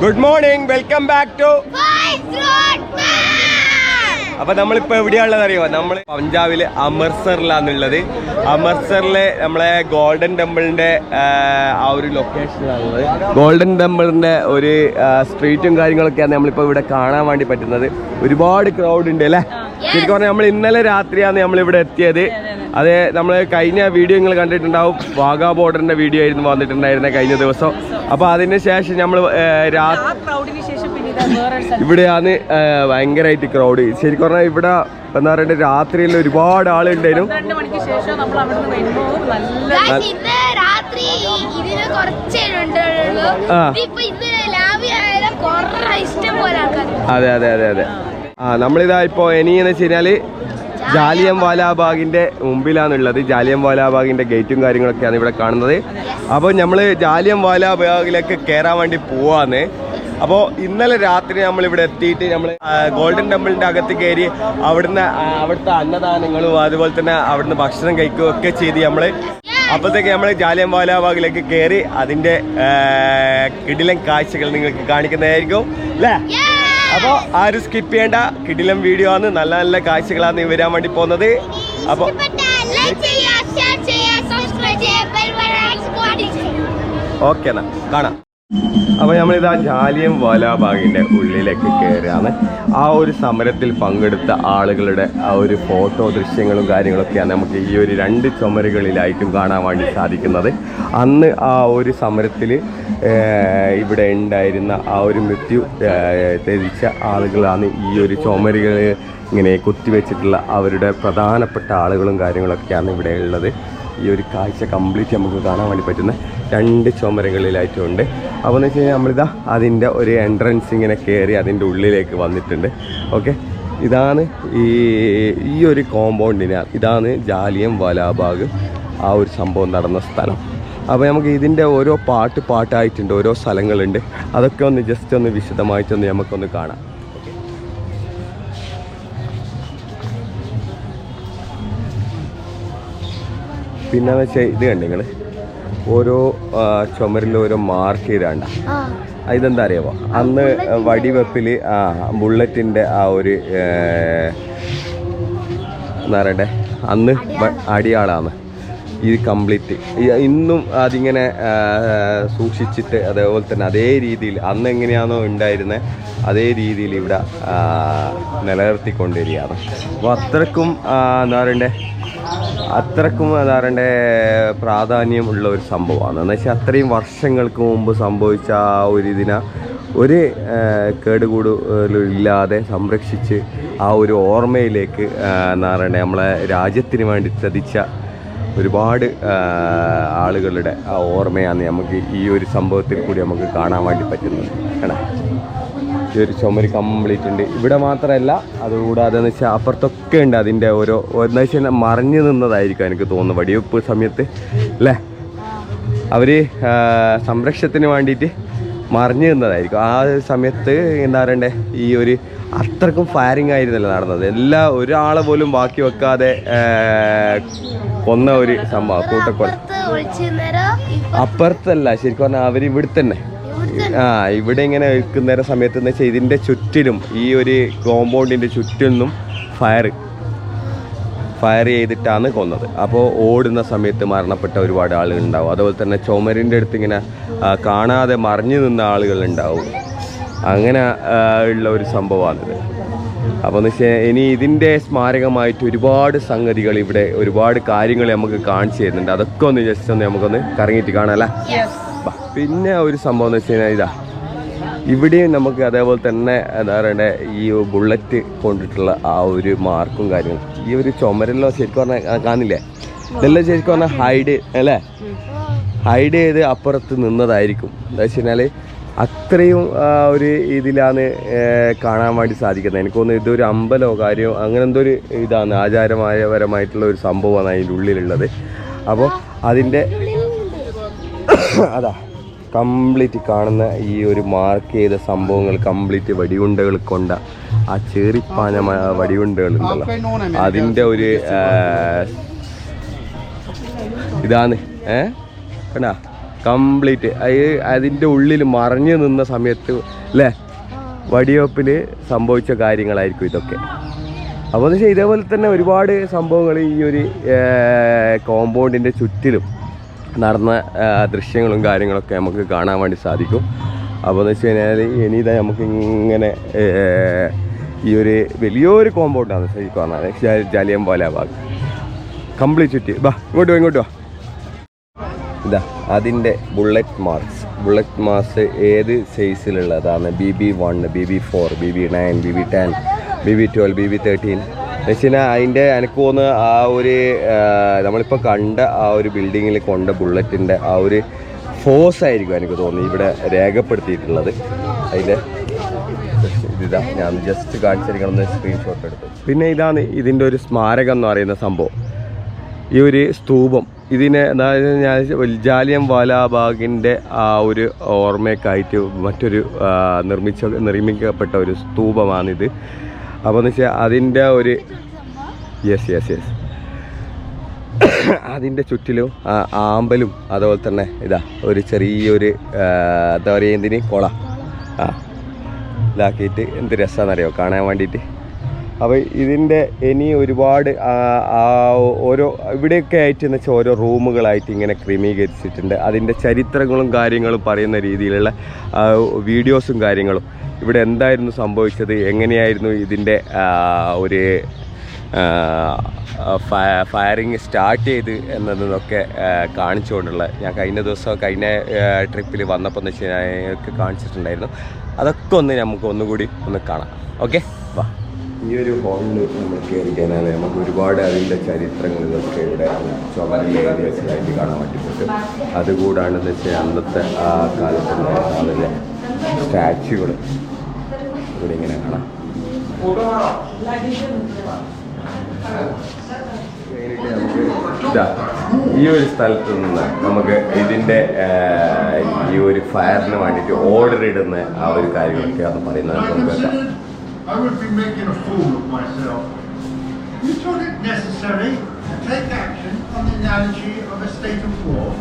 Good morning, welcome back to. അപ്പൊ നമ്മളിപ്പോ എവിടെയാണുള്ളത് അറിയോ? നമ്മൾ പഞ്ചാബില് അമർസറിലാണുള്ളത്. അമർസറിലെ നമ്മളെ ഗോൾഡൻ ടെമ്പിളിന്റെ ആ ഒരു ലൊക്കേഷനിലാണുള്ളത്. ഗോൾഡൻ ടെമ്പിളിന്റെ ഒരു സ്ട്രീറ്റും കാര്യങ്ങളൊക്കെയാണ് നമ്മളിപ്പോ ഇവിടെ കാണാൻ വേണ്ടി പറ്റുന്നത്. ഒരുപാട് ക്രൗഡ് ഉണ്ട് അല്ലേ? ശരിക്കും പറഞ്ഞാൽ നമ്മൾ ഇന്നലെ രാത്രിയാണ് നമ്മളിവിടെ എത്തിയത്. അതെ, നമ്മൾ കഴിഞ്ഞ വീഡിയോ നിങ്ങൾ കണ്ടിട്ടുണ്ടാവും. വാഗാ ബോർഡറിന്റെ വീഡിയോ ആയിരുന്നു വന്നിട്ടുണ്ടായിരുന്നത് കഴിഞ്ഞ ദിവസം. അപ്പൊ അതിന് ശേഷം നമ്മൾ ഇവിടെയാണ് ഭയങ്കരമായിട്ട് ക്രൗഡ്. ശരിക്കും പറഞ്ഞാൽ ഇവിടെ എന്താ പറയുക, രാത്രിയിൽ ഒരുപാട് ആളുണ്ടായിരുന്നു. അതെ അതെ അതെ അതെ. നമ്മളിതാ ഇപ്പോൾ ഇനിയെന്ന് വെച്ച് കഴിഞ്ഞാൽ ജാലിയൻവാലാ ബാഗിന്റെ മുമ്പിലാണുള്ളത്. ജാലിയൻവാലാ ബാഗിന്റെ ഗേറ്റും കാര്യങ്ങളൊക്കെയാണ് ഇവിടെ കാണുന്നത്. അപ്പോൾ നമ്മൾ ജാലിയൻവാലാ ബാഗിലേക്ക് കയറാൻ വേണ്ടി പോവാന്ന്. അപ്പോൾ ഇന്നലെ രാത്രി നമ്മളിവിടെ എത്തിയിട്ട് നമ്മൾ ഗോൾഡൻ ടെമ്പിളിൻ്റെ അകത്ത് കയറി അവിടുത്തെ അന്നദാനങ്ങളും അതുപോലെ തന്നെ അവിടുന്ന് ഭക്ഷണം കഴിക്കുകയും ഒക്കെ ചെയ്ത് അപ്പോഴത്തേക്ക് നമ്മൾ ജാലിയൻവാലാ ബാഗിലേക്ക് കയറി അതിൻ്റെ കിടിലൻ കാഴ്ചകൾ നിങ്ങൾക്ക് കാണിക്കുന്നതായിരിക്കും അല്ലേ? അപ്പോൾ ആരും സ്കിപ്പ് ചെയ്യേണ്ട, കിടിലം വീഡിയോ ആണ്. നല്ല നല്ല കാഴ്ചകളാണ് വരാൻ വേണ്ടി പോകുന്നത്. അപ്പോൾ ഓക്കെ എന്നാ കാണാം. അപ്പോൾ നമ്മളിതാ ജാലിയൻവാലാ ബാഗിൻ്റെ ഉള്ളിലേക്ക് കയറുകയാണ്. ആ ഒരു സമരത്തിൽ പങ്കെടുത്ത ആളുകളുടെ ആ ഒരു ഫോട്ടോ ദൃശ്യങ്ങളും കാര്യങ്ങളൊക്കെയാണ് നമുക്ക് ഈ ഒരു 2 ചുമരുകളിലായിട്ടും കാണാൻ വേണ്ടി സാധിക്കുന്നത്. അന്ന് ആ ഒരു സമരത്തിൽ ഇവിടെ ഉണ്ടായിരുന്ന ആ ഒരു മൃത്യു ത്യജിച്ച ആളുകളാണ് ഈ ഒരു ചുമരുകൾ ഇങ്ങനെ കുത്തിവെച്ചിട്ടുള്ള അവരുടെ പ്രധാനപ്പെട്ട ആളുകളും കാര്യങ്ങളൊക്കെയാണ് ഇവിടെ ഉള്ളത്. ഈ ഒരു കാഴ്ച കംപ്ലീറ്റ് നമുക്ക് കാണാൻ വേണ്ടി പറ്റുന്ന 2 ചുമരുകളിലായിട്ടുണ്ട്. അപ്പോൾ എന്ന് വെച്ച് കഴിഞ്ഞാൽ നമ്മളിതാ അതിൻ്റെ ഒരു എൻട്രൻസ് ഇങ്ങനെ കയറി അതിൻ്റെ ഉള്ളിലേക്ക് വന്നിട്ടുണ്ട്. ഓക്കെ, ഇതാണ് ഈ ഒരു കോമ്പൗണ്ടിനാൽ ഇതാണ് ജാലിയൻവാലാ ബാഗ് ആ ഒരു സംഭവം നടന്ന സ്ഥലം. അപ്പോൾ നമുക്ക് ഇതിൻ്റെ ഓരോ പാട്ടായിട്ടുണ്ട്, ഓരോ സ്ഥലങ്ങളുണ്ട്. അതൊക്കെ ഒന്ന് ജസ്റ്റ് ഒന്ന് വിശദമായിട്ടൊന്ന് നമുക്കൊന്ന് കാണാം. പിന്നെന്ന് വെച്ചാൽ ഇത് കണ്ടു നിങ്ങൾ, ഓരോ ചുമരിലും ഓരോ മാർക്ക് ചെയ്താണ്ട. ഇതെന്താ അറിയാമോ? അന്ന് വടിവെപ്പിൽ ബുള്ളറ്റിൻ്റെ ആ ഒരു എന്താ പറയണ്ടേ, അന്ന് അടിയാളാണ് ഇത് കംപ്ലീറ്റ്. ഇന്നും അതിങ്ങനെ സൂക്ഷിച്ചിട്ട് അതേപോലെ തന്നെ അതേ രീതിയിൽ അന്ന് എങ്ങനെയാണോ ഉണ്ടായിരുന്നത് അതേ രീതിയിൽ ഇവിടെ നിലനിർത്തിക്കൊണ്ടിരിക്കുകയാണ്. അപ്പോൾ അത്രക്കും എന്താ പറയണ്ടേ, അത്രക്കും എന്താ പറയണ്ടേ പ്രാധാന്യം ഉള്ള ഒരു സംഭവമാണ്. എന്ന് വെച്ചാൽ അത്രയും വർഷങ്ങൾക്ക് മുമ്പ് സംഭവിച്ച ആ ഒരു ഇതിനെ ഒരു കേടുകൂടലില്ലാതെ സംരക്ഷിച്ച് ആ ഒരു ഓർമ്മയിലേക്ക് എന്താ പറയണ്ടേ നമ്മളെ രാജ്യത്തിന് വേണ്ടി ചതിച്ച ഒരുപാട് ആളുകളുടെ ആ ഓർമ്മയാണ് നമുക്ക് ഈ ഒരു സംഭവത്തിൽ കൂടി നമുക്ക് കാണാൻ വേണ്ടി പറ്റുന്നത്. കേട്ടോ, ഈ ഒരു ചുമര് കംപ്ലീറ്റ് ഉണ്ട്. ഇവിടെ മാത്രമല്ല, അതുകൂടാതെ എന്ന് വെച്ചാൽ അപ്പുറത്തൊക്കെ ഉണ്ട്. അതിൻ്റെ ഓരോ എന്താ വെച്ചാൽ മറിഞ്ഞു നിന്നതായിരിക്കും എനിക്ക് തോന്നുന്നു വെടിവെപ്പ് സമയത്ത് അല്ലേ? അവർ സംരക്ഷണത്തിന് വേണ്ടിയിട്ട് മറിഞ്ഞു നിന്നതായിരിക്കും. ആ സമയത്ത് എന്താ പറയണ്ടേ, ഈ ഒരു അത്രക്കും ഫയറിങ് ആയിരുന്നല്ലോ നടന്നത്. ഒരാളെ പോലും ബാക്കി വെക്കാതെ കൊന്ന ഒരു സംഭവം, കൂട്ടക്കൊല. അപ്പുറത്തല്ല, ശരിക്കും പറഞ്ഞാൽ അവരിവിടെ തന്നെ ഇവിടെ ഇങ്ങനെ നിൽക്കുന്ന സമയത്ത് എന്ന് വെച്ചാൽ ഇതിൻ്റെ ചുറ്റിലും ഈ ഒരു കോമ്പൗണ്ടിൻ്റെ ചുറ്റിനും ഫയർ ചെയ്തിട്ടാണ് കൊന്നത്. അപ്പോൾ ഓടുന്ന സമയത്ത് മരണപ്പെട്ട ഒരുപാട് ആളുകളുണ്ടാവും. അതുപോലെ തന്നെ ചുമരിൻ്റെ അടുത്ത് ഇങ്ങനെ കാണാതെ മറിഞ്ഞു നിന്ന ആളുകളുണ്ടാവും. അങ്ങനെ ഉള്ള ഒരു സംഭവമാണിത്. അപ്പോൾ എന്ന് വെച്ചാൽ ഇനി ഇതിൻ്റെ സ്മാരകമായിട്ട് ഒരുപാട് സംഗതികൾ ഇവിടെ, ഒരുപാട് കാര്യങ്ങൾ നമുക്ക് കാണിച്ചു തരുന്നുണ്ട്. അതൊക്കെ ഒന്ന് ജസ്റ്റ് ഒന്ന് നമുക്കൊന്ന് കറങ്ങിയിട്ട് കാണാമല്ലേ? പിന്നെ ഒരു സംഭവം എന്ന് വെച്ച് കഴിഞ്ഞാൽ ഇവിടെയും നമുക്ക് അതേപോലെ തന്നെ എന്താ പറയണ്ടേ, ഈ ബുള്ളറ്റ് കൊണ്ടിട്ടുള്ള ആ ഒരു മാർക്കും കാര്യങ്ങളും ഈ ഒരു ചുമരെല്ലാം ശരിക്കും പറഞ്ഞാൽ കാണില്ലേ? ഇതെല്ലാം ശരിക്കും പറഞ്ഞാൽ ഹൈഡ് ചെയ്ത് അപ്പുറത്ത് നിന്നതായിരിക്കും. എന്താ വെച്ച് കഴിഞ്ഞാൽ അത്രയും ഒരു ഇതിലാണ് കാണാൻ വേണ്ടി സാധിക്കുന്നത്. എനിക്ക് തോന്നുന്നു ഇതൊരു അമ്പലമോ കാര്യമോ അങ്ങനെ എന്തോ ഒരു ഇതാണ്, ആചാരപരമായിട്ടുള്ള ഒരു സംഭവമാണ് അതിൻ്റെ ഉള്ളിലുള്ളത്. അപ്പോൾ അതിൻ്റെ അതാ കംപ്ലീറ്റ് കാണുന്ന ഈ ഒരു മാർക്ക് ചെയ്ത സംഭവങ്ങൾ കംപ്ലീറ്റ് വെടിയുണ്ടകൾ കൊണ്ട ആ ചേറിപ്പാഞ്ഞ വടിയുണ്ടകളുണ്ടല്ലോ, അതിൻ്റെ ഒരു ഇതാണ്. കണ്ടാ കംപ്ലീറ്റ് അതിൻ്റെ ഉള്ളിൽ മറഞ്ഞു നിന്ന സമയത്ത് അല്ലേ വെടിവെപ്പിൽ സംഭവിച്ച കാര്യങ്ങളായിരിക്കും ഇതൊക്കെ. അപ്പോൾ എന്ന് വെച്ചാൽ ഇതേപോലെ തന്നെ ഒരുപാട് സംഭവങ്ങൾ ഈ ഒരു കോമ്പൗണ്ടിൻ്റെ ചുറ്റിലും നടന്ന ദൃശ്യങ്ങളും കാര്യങ്ങളൊക്കെ നമുക്ക് കാണാൻ വേണ്ടി സാധിക്കും. അപ്പോൾ എന്ന് വെച്ച് കഴിഞ്ഞാൽ ഇനിയിതാ നമുക്ക് ഇങ്ങനെ ഈ ഒരു വലിയൊരു കോമ്പൗണ്ടാണ് ശരിക്കും പറഞ്ഞാൽ ജാലിയൻവാല ബാഗ് കംപ്ലീറ്റ് ചുറ്റി. ഇങ്ങോട്ട് വാ. ഇതാ അതിൻ്റെ ബുള്ളറ്റ് മാർക്സ് ഏത് സൈസിലുള്ളതാണ്? BB1, BB4, BB9, BB10, BB12, BB13 എന്ന് വെച്ച് കഴിഞ്ഞാൽ അതിൻ്റെ എനിക്ക് തോന്നുന്നു ആ ഒരു നമ്മളിപ്പോൾ കണ്ട ആ ഒരു ബിൽഡിങ്ങിൽ കൊണ്ട ബുള്ളറ്റിൻ്റെ ആ ഒരു ഫോഴ്സ് ആയിരിക്കും എനിക്ക് തോന്നുന്നു ഇവിടെ രേഖപ്പെടുത്തിയിട്ടുള്ളത്. അതിൻ്റെ ഇതാ ഞാൻ ജസ്റ്റ് കാണിച്ചിരിക്കണം, സ്ക്രീൻഷോട്ട് എടുത്തു. പിന്നെ ഇതാണ് ഇതിൻ്റെ ഒരു സ്മാരകം എന്ന് പറയുന്ന സംഭവം, ഈ ഒരു സ്തൂപം. ഇതിനെ ജാലിയൻവാല ബാഗിൻ്റെ ആ ഒരു ഓർമ്മയ്ക്കായിട്ട് മറ്റൊരു നിർമ്മിക്കപ്പെട്ട ഒരു സ്തൂപമാണിത്. അപ്പോൾ എന്ന് വെച്ചാൽ അതിൻ്റെ ഒരു യെസ് അതിൻ്റെ ചുറ്റിലും ആമ്പലും അതുപോലെ തന്നെ ഇതാ ഒരു ചെറിയൊരു എന്താ പറയുക എന്തിന് കുള ഇതാക്കിയിട്ട് എന്ത് രസമാണെന്നറിയോ കാണാൻ വേണ്ടിയിട്ട്. അപ്പോൾ ഇതിൻ്റെ ഇനി ഒരുപാട് ഓരോ ഇവിടെയൊക്കെ ആയിട്ട് എന്ന് വെച്ചാൽ ഓരോ റൂമുകളായിട്ട് ഇങ്ങനെ ക്രമീകരിച്ചിട്ടുണ്ട്. അതിൻ്റെ ചരിത്രങ്ങളും കാര്യങ്ങളും പറയുന്ന രീതിയിലുള്ള വീഡിയോസും കാര്യങ്ങളും ഇവിടെ എന്തായിരുന്നു സംഭവിച്ചത്, എങ്ങനെയായിരുന്നു ഇതിൻ്റെ ഒരു ഫയറിങ് സ്റ്റാർട്ട് ചെയ്ത് എന്നതൊക്കെ കാണിച്ചുകൊണ്ടുള്ള ഞാൻ കഴിഞ്ഞ ട്രിപ്പിൽ വന്നപ്പോൾ എന്ന് വെച്ച് കഴിഞ്ഞാൽ ഞങ്ങൾക്ക് കാണിച്ചിട്ടുണ്ടായിരുന്നു. അതൊക്കെ നമുക്ക് ഒന്നുകൂടി കാണാം. ഓക്കെ, വാ. ഈ ഒരു ഹോളിൽ നമ്മൾ കയറി കഴിഞ്ഞാൽ നമുക്ക് ഒരുപാട് അതിൻ്റെ ചരിത്രങ്ങളിലൊക്കെ ഇവിടെ ചുമരിലെ ഏരിയസിലായിട്ട് കാണാൻ വേണ്ടി പറ്റും. അതുകൂടാണെന്ന് വെച്ചാൽ അന്നത്തെ ആ കാലത്തുണ്ടായിരുന്ന അതിലെ സ്റ്റാച്യുകൾ ഇവിടെ ഇങ്ങനെ കാണാം. ഈ ഒരു സ്ഥലത്ത് നിന്ന് നമുക്ക് ഇതിൻ്റെ ഈ ഒരു ഫയറിന് വേണ്ടിയിട്ട് ഓർഡർ ഇടുന്ന ആ ഒരു കാര്യങ്ങളൊക്കെയാണ് പറയുന്നത്. നമുക്ക് I would be making a fool of myself. You thought it necessary to take action on the analogy of a state of war?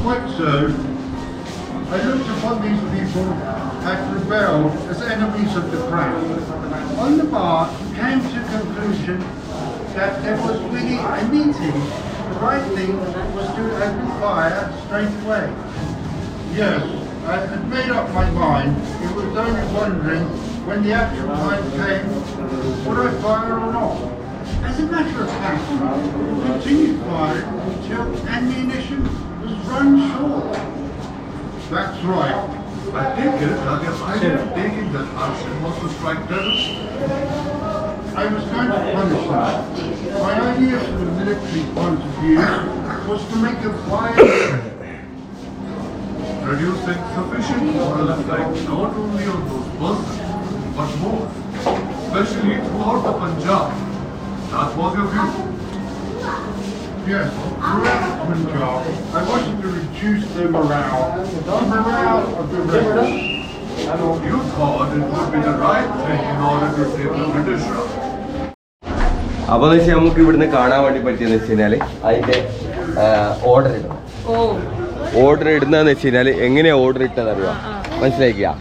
Quite so. I looked upon these people had rebelled as enemies of the crown. On the bar, came to the conclusion that there was really a meeting. The right thing was to open fire straight away. Yes, I had made up my mind. It was only wondering when the actual time came, would I fire or not? As a matter of fact, we continued firing until ammunition was run short. That's right. I take it that your idea of taking that action was to strike terrorists? I was going to punish them. My idea from a military point of view was to make a violent Producing sufficient moral effect not only on those persons, but more, especially throughout the Punjab. That was your view? Yes, throughout Punjab, I wanted to reduce the morale of the rebels. You thought it would be the right thing in order to save the British rule. അപ്പോൾ എന്ന് വെച്ചാൽ നമുക്ക് ഇവിടുന്ന് കാണാൻ വേണ്ടി പറ്റിയെന്ന് വെച്ച് കഴിഞ്ഞാൽ അതിൻ്റെ ഓർഡർ ഇടണം. ഓർഡർ ഇടുന്നതെന്ന് വെച്ച് കഴിഞ്ഞാൽ എങ്ങനെയാണ് ഓർഡർ ഇട്ടതെന്നറിയാം, മനസ്സിലാക്കിയാ?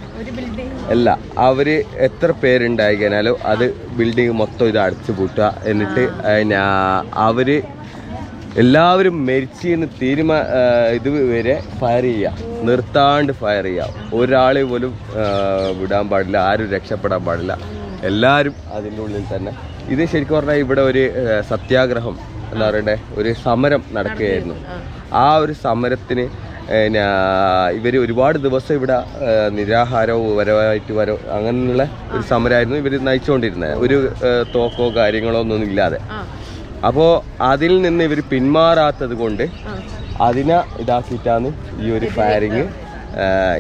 അല്ല, അവർ എത്ര പേരുണ്ടായി കഴിഞ്ഞാലും അത് ബിൽഡിങ് മൊത്തം ഇത് അടച്ചു പൂട്ടുക. എന്നിട്ട് അവർ എല്ലാവരും മരിച്ചെന്ന് ഇത് വരെ ഫയർ ചെയ്യുക, നിർത്താണ്ട് ഫയർ ചെയ്യുക. ഒരാൾ പോലും വിടാൻ പാടില്ല, ആരും രക്ഷപ്പെടാൻ പാടില്ല, എല്ലാവരും അതിൻ്റെ ഉള്ളിൽ തന്നെ. ഇത് ശരിക്കും പറഞ്ഞാൽ ഇവിടെ ഒരു സത്യാഗ്രഹം എന്താ പറയണ്ടേ, ഒരു സമരം നടക്കുകയായിരുന്നു. ആ ഒരു സമരത്തിന് ഇവർ ഒരുപാട് ദിവസം ഇവിടെ നിരാഹാരവും അങ്ങനെയുള്ള ഒരു സമരമായിരുന്നു ഇവർ നയിച്ചുകൊണ്ടിരുന്നത്, ഒരു തോക്കോ കാര്യങ്ങളോ ഒന്നും ഇല്ലാതെ. അപ്പോൾ അതിൽ നിന്ന് ഇവർ പിന്മാറാത്തത് കൊണ്ട് അതിനെ ഇതാക്കിയിട്ടാണ് ഈ ഒരു ഫയറിങ്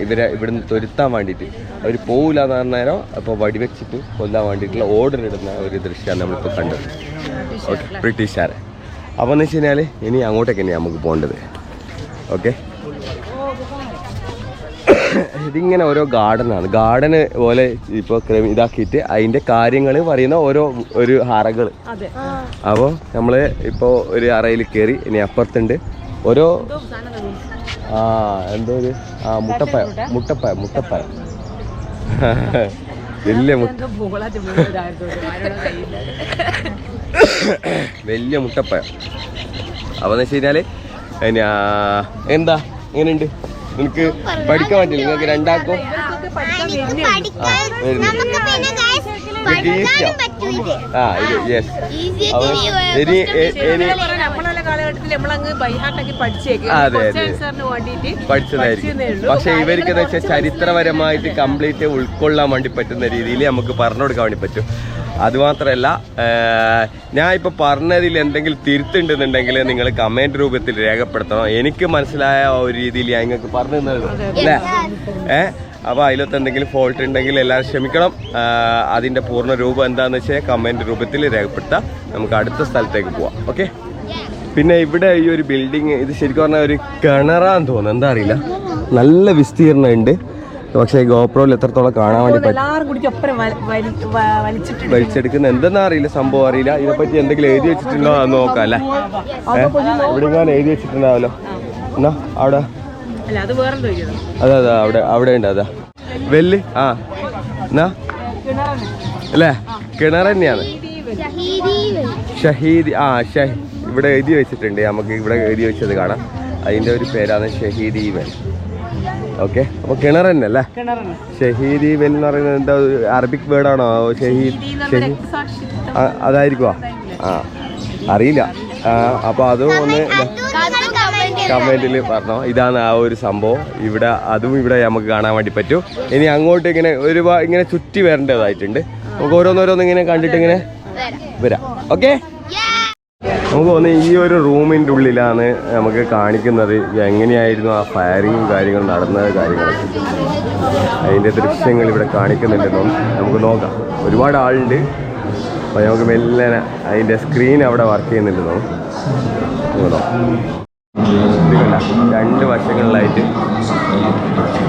ഇവരെ ഇവിടുന്ന് തുരുത്താൻ വേണ്ടിയിട്ട്. അവർ പോകില്ല എന്ന് പറഞ്ഞാൽ അപ്പോൾ വെടിവെച്ചിട്ട് കൊല്ലാൻ വേണ്ടിയിട്ടുള്ള ഓർഡർ ഇടുന്ന ഒരു ദൃശ്യമാണ് നമ്മളിപ്പോൾ കണ്ടത്. ഓക്കെ, ബ്രിട്ടീഷുകാരെ. അപ്പോൾ എന്ന് വെച്ച് കഴിഞ്ഞാൽ ഇനി അങ്ങോട്ടേക്ക് തന്നെയാണ് നമുക്ക് പോകേണ്ടത്. ഓക്കെ, ഇതിങ്ങനെ ഓരോ ഗാർഡന് പോലെ ഇപ്പോൾ ഇതാക്കിയിട്ട് അതിൻ്റെ കാര്യങ്ങൾ പറയുന്ന ഒരു അറകൾ. അപ്പോൾ നമ്മൾ ഇപ്പോൾ ഒരു അറയിൽ കയറി, ഇനി അപ്പുറത്തുണ്ട് ഓരോ ആ എന്തോ ഒരു മുട്ടപ്പഴം വലിയ മുട്ടപ്പഴം. അപ്പൊ എന്ന് വെച്ച് കഴിഞ്ഞാല് എന്താ എങ്ങനെയുണ്ട് നിനക്ക് പഠിക്കാൻ പറ്റില്ല? നിങ്ങൾക്ക് രണ്ടാക്കും പഠിച്ചതായിരിക്കും. പക്ഷെ ഇവർക്ക് എന്ന് വെച്ചാൽ ചരിത്രപരമായിട്ട് കംപ്ലീറ്റ് ഉൾക്കൊള്ളാൻ വേണ്ടി പറ്റുന്ന രീതിയിൽ നമുക്ക് പറഞ്ഞു കൊടുക്കാൻ വേണ്ടി പറ്റും. അതുമാത്രമല്ല, ഞാൻ ഇപ്പോൾ പറഞ്ഞതിൽ എന്തെങ്കിലും തിരുത്തുണ്ടെന്നുണ്ടെങ്കിൽ നിങ്ങൾ കമൻറ്റ് രൂപത്തിൽ രേഖപ്പെടുത്തണം. എനിക്ക് മനസ്സിലായ ഒരു രീതിയിൽ ഞാൻ നിങ്ങൾക്ക് പറഞ്ഞു തന്നുള്ളൂ അല്ലേ? അപ്പോൾ അതിലൊക്കെ എന്തെങ്കിലും ഫോൾട്ട് ഉണ്ടെങ്കിൽ എല്ലാവരും ക്ഷമിക്കണം. അതിൻ്റെ പൂർണ്ണ രൂപം എന്താണെന്ന് വെച്ചാൽ കമൻറ്റ് രൂപത്തിൽ രേഖപ്പെടുത്താം. നമുക്ക് അടുത്ത സ്ഥലത്തേക്ക് പോവാം. ഓക്കെ. പിന്നെ ഇവിടെ ഈ ഒരു ബിൽഡിങ് ഇത് ശരിക്കും പറഞ്ഞാൽ ഒരു കിണറാന്ന് തോന്നുന്നു, എന്താ അറിയില്ല. നല്ല വിസ്തീർണ്ണം ഉണ്ട്. പക്ഷേ ഗോപ്രോയിൽ എത്രത്തോളം കാണാൻ വേണ്ടി പറ്റും. വലിച്ചെടുക്കുന്ന എന്തെന്നാ അറിയില്ല, സംഭവം അറിയില്ല. ഇതിനെപ്പറ്റി എന്തെങ്കിലും എഴുതി വെച്ചിട്ടുണ്ടോ എന്ന് നോക്കാം അല്ലേ? ഇവിടെ ഞാൻ എഴുതി വെച്ചിട്ടുണ്ടാവല്ലോ. എന്നാ അവിടെ അതെ അവിടെ ഉണ്ട്. അതാ വെല്ല്. എന്നാ അല്ലേ? കിണർ തന്നെയാണ്. ഷഹീദ്. ഇവിടെ എഴുതി വെച്ചിട്ടുണ്ട്. നമുക്ക് ഇവിടെ എഴുതി വെച്ചത് കാണാം. അതിൻ്റെ ഒരു പേരാണ് ഷഹീദി വെൽ. ഓക്കെ. അപ്പോൾ കിണർ തന്നെ അല്ലേ? ഷഹീദി വെൽ എന്ന് പറയുന്നത് എന്താ അറബിക് വേർഡാണോ? അതായിരിക്കുമോ? അറിയില്ല. അപ്പോൾ അതും ഒന്ന് കമൻറ്റിൽ പറഞ്ഞോ. ഇതാണ് ആ ഒരു സംഭവം. ഇവിടെ നമുക്ക് കാണാൻ വേണ്ടി പറ്റും. ഇനി അങ്ങോട്ട് ഇങ്ങനെ ഇങ്ങനെ ചുറ്റി വരേണ്ടതായിട്ടുണ്ട്. നമുക്ക് ഓരോന്നോരോന്ന് ഇങ്ങനെ കണ്ടിട്ട് ഇങ്ങനെ വരാം. ഓക്കെ. നമുക്ക് തോന്നുന്നു ഈ ഒരു റൂമിൻ്റെ ഉള്ളിലാണ് നമുക്ക് കാണിക്കുന്നത് എങ്ങനെയായിരുന്നു ആ ഫയറിങ്ങും കാര്യങ്ങളും നടന്നത് കാര്യങ്ങളൊക്കെ. അതിൻ്റെ ദൃശ്യങ്ങൾ ഇവിടെ കാണിക്കുന്നുണ്ടെന്നോ നമുക്ക് നോക്കാം. ഒരുപാട് ആളുണ്ട്. അപ്പോൾ നമുക്ക് മെല്ലെ അതിൻ്റെ സ്ക്രീൻ അവിടെ വർക്ക് ചെയ്യുന്നുണ്ടെന്നോ രണ്ട് വശങ്ങളിലായിട്ട്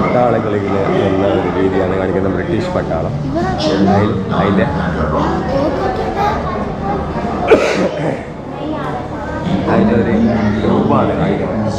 പട്ടാളകളിങ്ങനെ എന്ന ഒരു രീതിയാണ് കാണിക്കുന്നത്. ബ്രിട്ടീഷ് പട്ടാളം. അതിൻ്റെ ഒരു രൂപമാണ് കാണിക്കുന്നത്.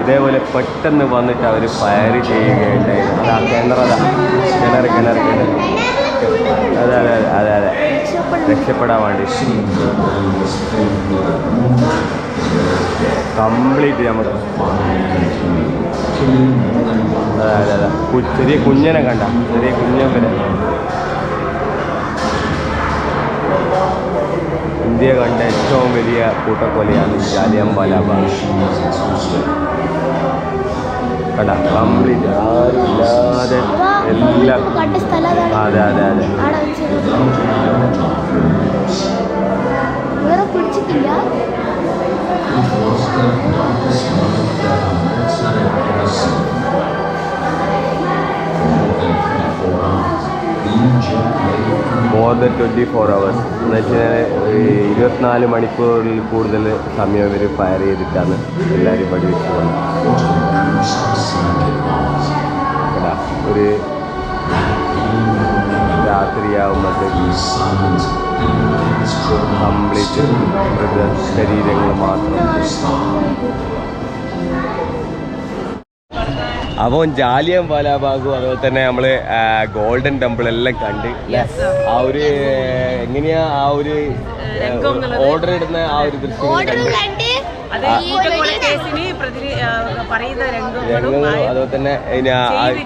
ഇതേപോലെ പെട്ടെന്ന് വന്നിട്ട് അവർ ഫയർ ചെയ്യുകയുണ്ടായിരുന്നു. അതാ കിണർ അതെ രക്ഷപ്പെടാൻ വേണ്ടി കംപ്ലീറ്റ് നമുക്ക് അതെ ചെറിയ കുഞ്ഞനെ കണ്ട ചെറിയ കുഞ്ഞൻ വരെ ഇന്ത്യ കണ്ട ഏറ്റവും വലിയ കൂട്ടക്കൊലയാണ് ജാലിയൻവാല ബാഗ്. കണ്ട കംപ്ലീറ്റ് ആരുമില്ലാതെ എല്ലാം. അതെ മോർ ദൻ 24 hours എന്ന് വെച്ചാൽ 24 മണിക്കൂറിൽ കൂടുതൽ സമയം ഇവർ ഫയർ ചെയ്തിട്ടാണ് എല്ലാവരും വെടിവെച്ച് പോകുന്നത്. ഒരു രാത്രിയാവുമ്പോഴത്തേക്ക് കംപ്ലീറ്റ് ശരീരങ്ങൾ മാത്രം. അപ്പോൾ ജാലിയൻവാല ബാഗും അതുപോലെ തന്നെ നമ്മള് ഗോൾഡൻ ടെമ്പിൾ എല്ലാം കണ്ട് ആ ഒരു എങ്ങനെയാ ആ ഒരു ഓർഡർ ഇടുന്ന ആ ഒരു ദൃശ്യം അതുപോലെ തന്നെ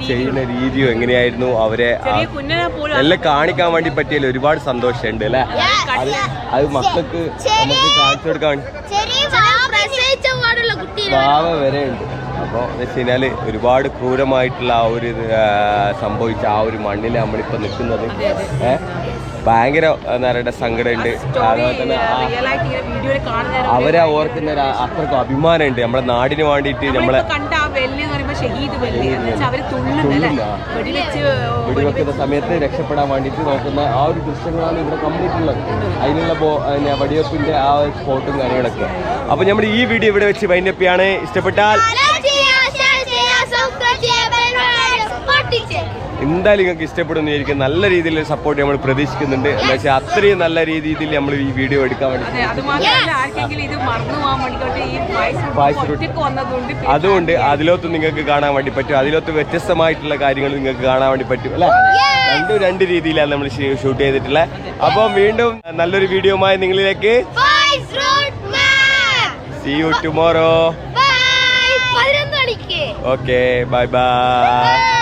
ചെയ്യുന്ന രീതിയും എങ്ങനെയായിരുന്നു അവരെ എല്ലാം കാണിക്കാൻ വേണ്ടി പറ്റിയല്ലോ. ഒരുപാട് സന്തോഷമുണ്ട് അല്ലെ. അത് മക്കൾക്ക് നമുക്ക് കാണിച്ചു കൊടുക്കാൻ ഭാവ വരെ ഉണ്ട്. അപ്പോൾ എന്ന് വെച്ച് കഴിഞ്ഞാൽ ഒരുപാട് ക്രൂരമായിട്ടുള്ള ആ ഒരു സംഭവിച്ച ആ ഒരു മണ്ണിൽ നമ്മളിപ്പോൾ നിൽക്കുന്നത് ഭയങ്കര എന്താ പറയുക സങ്കടമുണ്ട്. അതുപോലെ തന്നെ അവരെ ഓർക്കുന്ന അത്രക്കും അഭിമാനമുണ്ട് നമ്മളെ നാടിന് വേണ്ടിയിട്ട്. നമ്മളെ വെടിവെക്കുന്ന സമയത്ത് രക്ഷപ്പെടാൻ വേണ്ടിയിട്ട് നോക്കുന്ന ആ ഒരു ദൃശ്യങ്ങളാണ് ഇവിടെ കംപ്ലീറ്റ് ഉള്ളത്. അതിനുള്ള വെടിവെപ്പിന്റെ ആ സ്പോട്ടും കാര്യങ്ങളൊക്കെ. അപ്പോൾ നമ്മൾ ഈ വീഡിയോ ഇവിടെ വെച്ച് വൈൻഡപ്പ് ചെയ്യാണ്. ഇഷ്ടപ്പെട്ടാൽ എന്തായാലും നിങ്ങൾക്ക് ഇഷ്ടപ്പെടുന്നതായിരിക്കും. നല്ല രീതിയിൽ സപ്പോർട്ട് നമ്മൾ പ്രതീക്ഷിക്കുന്നുണ്ട്. എന്താ വെച്ചാൽ അത്രയും നല്ല രീതിയിൽ നമ്മൾ ഈ വീഡിയോ എടുക്കാൻ വേണ്ടി അതുകൊണ്ട് അതിലോത്ത് നിങ്ങൾക്ക് കാണാൻ വേണ്ടി പറ്റും. അതിലോത്ത് വ്യത്യസ്തമായിട്ടുള്ള കാര്യങ്ങൾ നിങ്ങൾക്ക് കാണാൻ വേണ്ടി പറ്റും അല്ലെ. രണ്ട് രീതിയിലാണ് നമ്മൾ ഷൂട്ട് ചെയ്തിട്ടുള്ളത്. അപ്പം വീണ്ടും നല്ലൊരു വീഡിയോയുമായി നിങ്ങളിലേക്ക് see you tomorrow. Bye. Okay, bye bye.